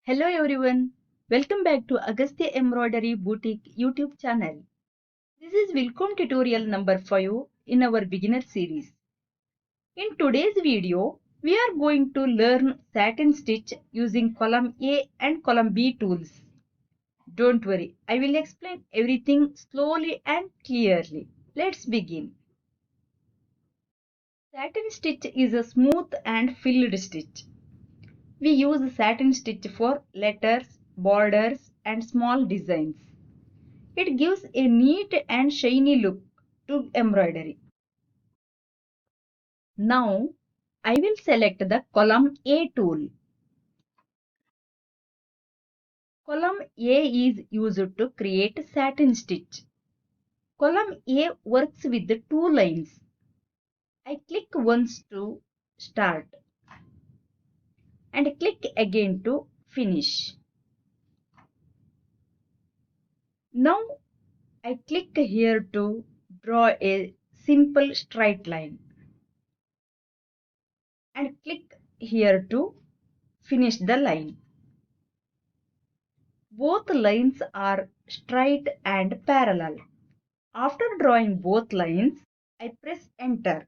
Hello everyone, welcome back to Agasthya Embroidery Boutique YouTube channel. This is Wilcom tutorial number 5 in our beginner series. In today's video, we are going to learn satin stitch using column A and column B tools. Don't worry, I will explain everything slowly and clearly. Let's begin. Satin stitch is a smooth and filled stitch. We use satin stitch for letters, borders and small designs. It gives a neat and shiny look to embroidery. Now, I will select the column A tool. Column A is used to create satin stitch. Column A works with the two lines. I click once to start and click again to finish. Now, I click here to draw a simple straight line and click here to finish the line. Both lines are straight and parallel. After drawing both lines, I press enter.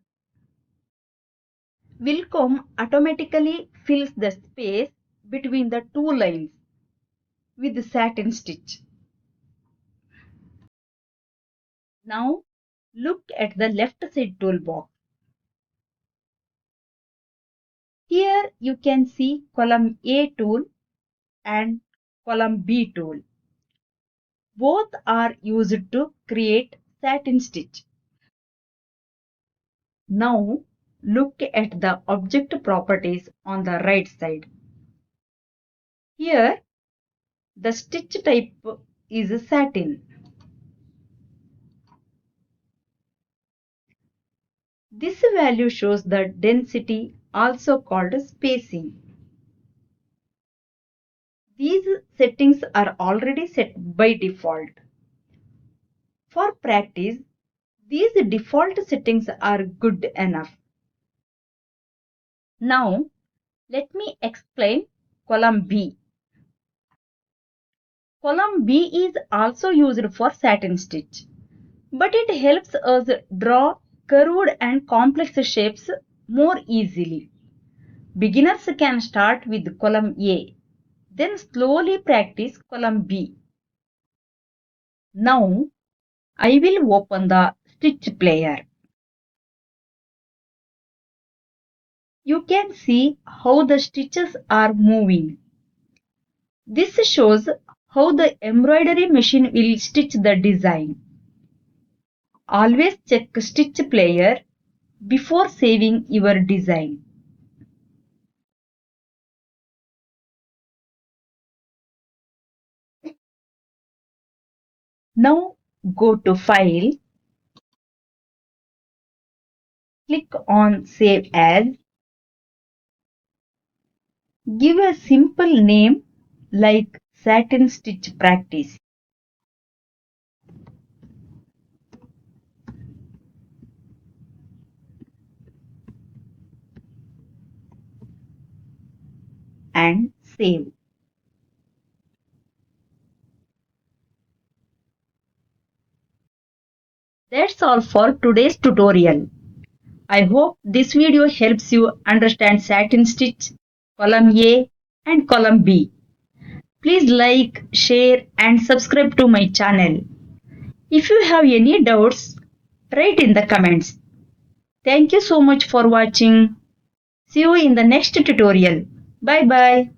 Wilcom automatically fills the space between the two lines with satin stitch. Now look at the left side toolbox. Here you can see column A tool and column B tool. Both are used to create satin stitch. Now look at the object properties on the right side. Here the stitch type is satin. This value shows the density, also called spacing. These settings are already set by default. For practice, these default settings are good enough. Now, let me explain column B. Column B is also used for satin stitch, but it helps us draw curved and complex shapes more easily. Beginners can start with column A, then slowly practice column B. Now, I will open the stitch player. You can see how the stitches are moving. This shows how the embroidery machine will stitch the design. Always check stitch player before saving your design. Now go to File, click on Save As, give a simple name like Satin Stitch Practice. And save. That's all for today's tutorial. I hope this video helps you understand satin stitch, column A and column B. Please like, share and subscribe to my channel. If you have any doubts, write in the comments. Thank you so much for watching. See you in the next tutorial. Bye bye.